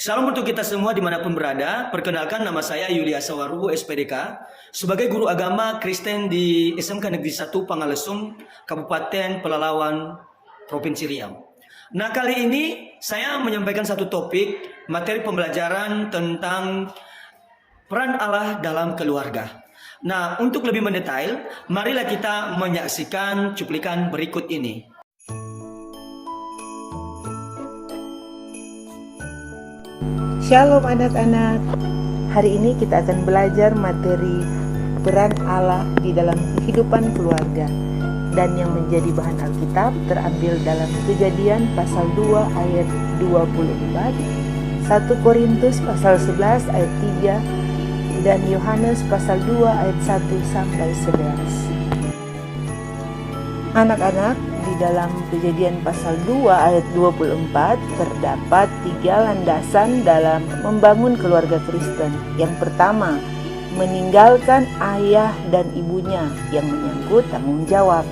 Salam untuk kita semua dimanapun berada. Perkenalkan, nama saya Yulia Sawaru, SPDK, sebagai guru agama Kristen di SMK Negeri 1 Pangalesung, Kabupaten Pelalawan, Provinsi Riau. Nah, kali ini saya menyampaikan satu topik materi pembelajaran tentang peran Allah dalam keluarga. Nah, untuk lebih mendetail, marilah kita menyaksikan cuplikan berikut ini. Shalom anak-anak. Hari ini kita akan belajar materi peran Allah di dalam kehidupan keluarga. Dan yang menjadi bahan Alkitab terambil dalam Kejadian pasal 2 ayat 24, 1 Korintus pasal 11 ayat 3, dan Yohanes pasal 2 ayat 1 sampai 11. Anak-anak, di dalam Kejadian pasal 2 ayat 24 terdapat 3 landasan dalam membangun keluarga Kristen. Yang pertama, meninggalkan ayah dan ibunya yang menyangkut tanggung jawab.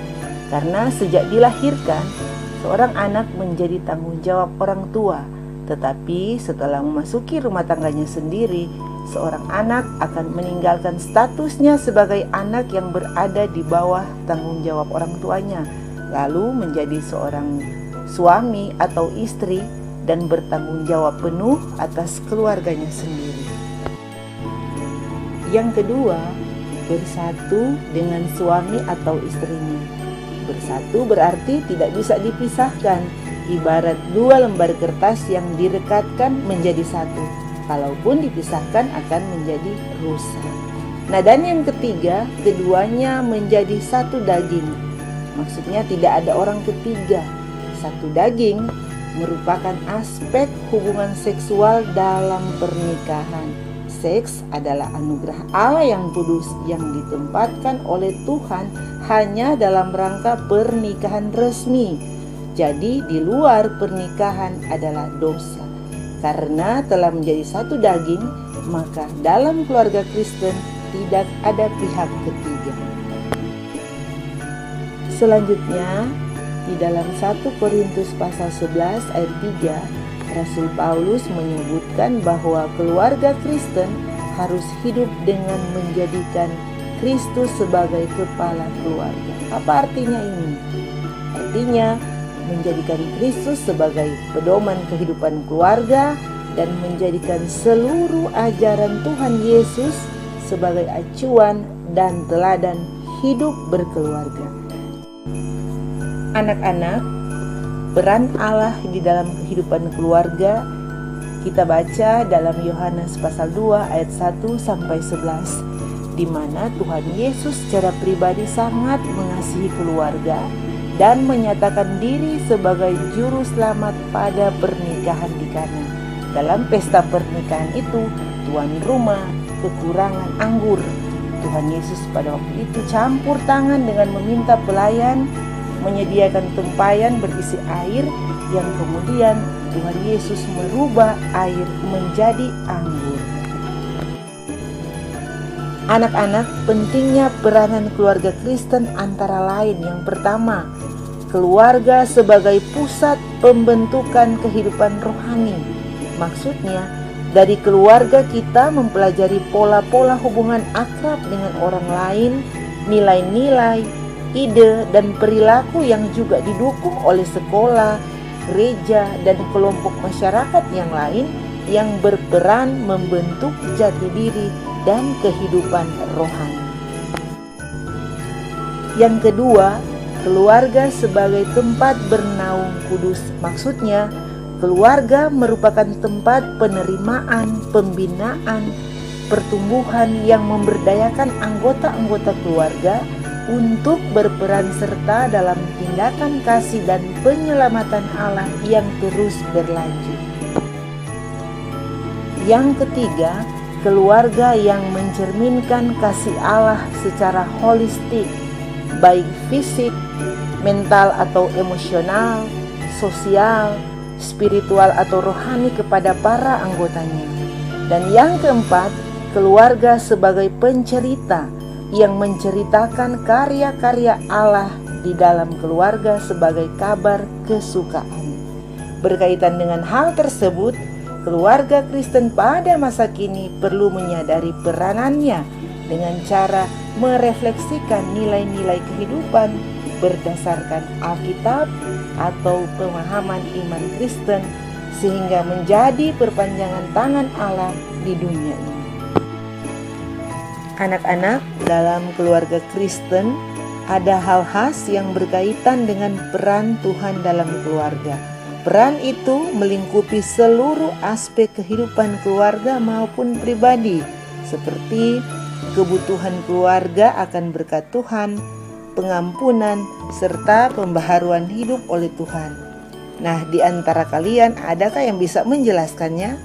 Karena sejak dilahirkan, seorang anak menjadi tanggung jawab orang tua. Tetapi setelah memasuki rumah tangganya sendiri, seorang anak akan meninggalkan statusnya sebagai anak yang berada di bawah tanggung jawab orang tuanya, lalu menjadi seorang suami atau istri dan bertanggung jawab penuh atas keluarganya sendiri. Yang kedua, bersatu dengan suami atau istrinya. Bersatu berarti tidak bisa dipisahkan, ibarat 2 lembar kertas yang direkatkan menjadi satu. Kalaupun dipisahkan akan menjadi rusak. Nah, dan yang ketiga, keduanya menjadi satu daging. Maksudnya tidak ada orang ketiga. Satu daging merupakan aspek hubungan seksual dalam pernikahan. Seks adalah anugerah Allah yang kudus yang ditempatkan oleh Tuhan hanya dalam rangka pernikahan resmi. Jadi di luar pernikahan adalah dosa. Karena telah menjadi satu daging, maka dalam keluarga Kristen tidak ada pihak ketiga. Selanjutnya, di dalam 1 Korintus pasal 11 ayat 3, Rasul Paulus menyebutkan bahwa keluarga Kristen harus hidup dengan menjadikan Kristus sebagai kepala keluarga. Apa artinya ini? Artinya menjadikan Kristus sebagai pedoman kehidupan keluarga dan menjadikan seluruh ajaran Tuhan Yesus sebagai acuan dan teladan hidup berkeluarga. Anak-anak, peran Allah di dalam kehidupan keluarga kita baca dalam Yohanes pasal 2 ayat 1 sampai 11, di mana Tuhan Yesus secara pribadi sangat mengasihi keluarga dan menyatakan diri sebagai juru selamat pada pernikahan di Kana. Dalam pesta pernikahan itu, tuan rumah kekurangan anggur. Tuhan Yesus pada waktu itu campur tangan dengan meminta pelayan menyediakan tempayan berisi air yang kemudian Tuhan Yesus merubah air menjadi anggur. Anak-anak, pentingnya peranan keluarga Kristen antara lain yang pertama, keluarga sebagai pusat pembentukan kehidupan rohani. Maksudnya, dari keluarga kita mempelajari pola-pola hubungan akrab dengan orang lain, nilai-nilai, ide dan perilaku yang juga didukung oleh sekolah, gereja, dan kelompok masyarakat yang lain yang berperan membentuk jati diri dan kehidupan rohani. Yang kedua, keluarga sebagai tempat bernaung kudus. Maksudnya, keluarga merupakan tempat penerimaan, pembinaan, pertumbuhan yang memberdayakan anggota-anggota keluarga untuk berperan serta dalam tindakan kasih dan penyelamatan Allah yang terus berlanjut. Yang ketiga, keluarga yang mencerminkan kasih Allah secara holistik, baik fisik, mental atau emosional, sosial, spiritual atau rohani kepada para anggotanya. Dan yang keempat, keluarga sebagai pencerita yang menceritakan karya-karya Allah di dalam keluarga sebagai kabar kesukaan. Berkaitan dengan hal tersebut, keluarga Kristen pada masa kini perlu menyadari peranannya dengan cara merefleksikan nilai-nilai kehidupan berdasarkan Alkitab atau pemahaman iman Kristen sehingga menjadi perpanjangan tangan Allah di dunia ini. Anak-anak, dalam keluarga Kristen ada hal khas yang berkaitan dengan peran Tuhan dalam keluarga. Peran itu melingkupi seluruh aspek kehidupan keluarga maupun pribadi, seperti kebutuhan keluarga akan berkat Tuhan, pengampunan, serta pembaharuan hidup oleh Tuhan. Nah, di antara kalian adakah yang bisa menjelaskannya?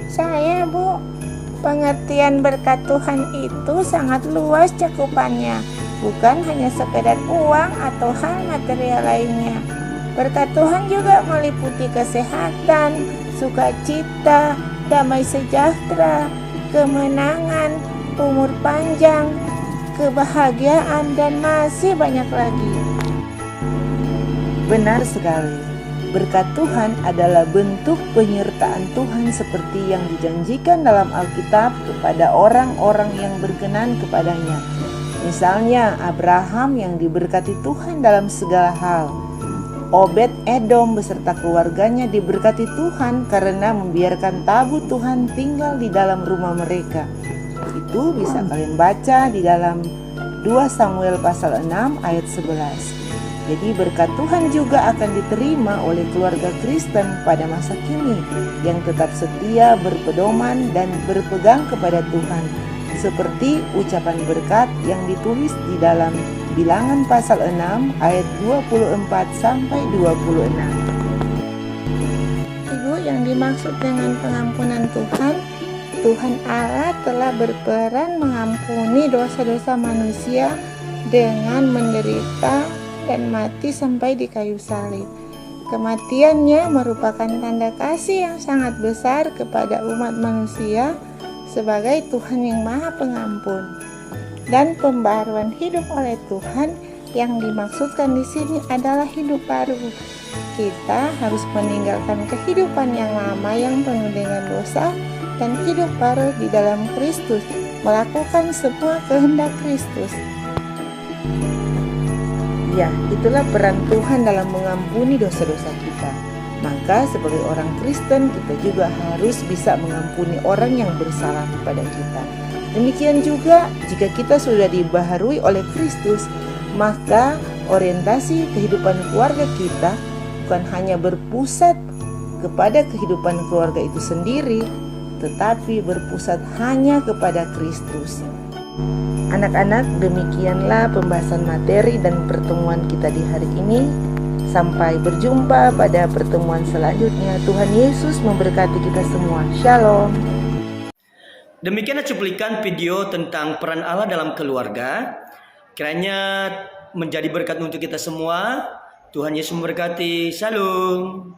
Saya, Bu. Pengertian berkat Tuhan itu sangat luas cakupannya, bukan hanya sekedar uang atau hal material lainnya. Berkat Tuhan juga meliputi kesehatan, sukacita, damai sejahtera, kemenangan, umur panjang, kebahagiaan, dan masih banyak lagi. Benar sekali. Berkat Tuhan adalah bentuk penyertaan Tuhan seperti yang dijanjikan dalam Alkitab kepada orang-orang yang berkenan kepadanya. Misalnya Abraham yang diberkati Tuhan dalam segala hal. Obed Edom beserta keluarganya diberkati Tuhan karena membiarkan tabut Tuhan tinggal di dalam rumah mereka. Itu bisa kalian baca di dalam 2 Samuel pasal 6 ayat 11. Jadi berkat Tuhan juga akan diterima oleh keluarga Kristen pada masa kini yang tetap setia berpedoman dan berpegang kepada Tuhan. Seperti ucapan berkat yang ditulis di dalam Bilangan pasal 6 ayat 24 sampai 26. Ibu, yang dimaksud dengan pengampunan Tuhan Allah telah berperan mengampuni dosa-dosa manusia dengan menderita dan mati sampai di kayu salib. Kematiannya merupakan tanda kasih yang sangat besar kepada umat manusia sebagai Tuhan yang Maha Pengampun. Dan pembaharuan hidup oleh Tuhan yang dimaksudkan di sini adalah hidup baru. Kita harus meninggalkan kehidupan yang lama yang penuh dengan dosa dan hidup baru di dalam Kristus, melakukan semua kehendak Kristus. Ya, itulah peran Tuhan dalam mengampuni dosa-dosa kita. Maka sebagai orang Kristen kita juga harus bisa mengampuni orang yang bersalah kepada kita. Demikian juga jika kita sudah dibaharui oleh Kristus, maka orientasi kehidupan keluarga kita bukan hanya berpusat kepada kehidupan keluarga itu sendiri, tetapi berpusat hanya kepada Kristus. Anak-anak, demikianlah pembahasan materi dan pertemuan kita di hari ini. Sampai berjumpa pada pertemuan selanjutnya. Tuhan Yesus memberkati kita semua. Shalom. Demikianlah cuplikan video tentang peran Allah dalam keluarga. Kiranya menjadi berkat untuk kita semua. Tuhan Yesus memberkati. Shalom.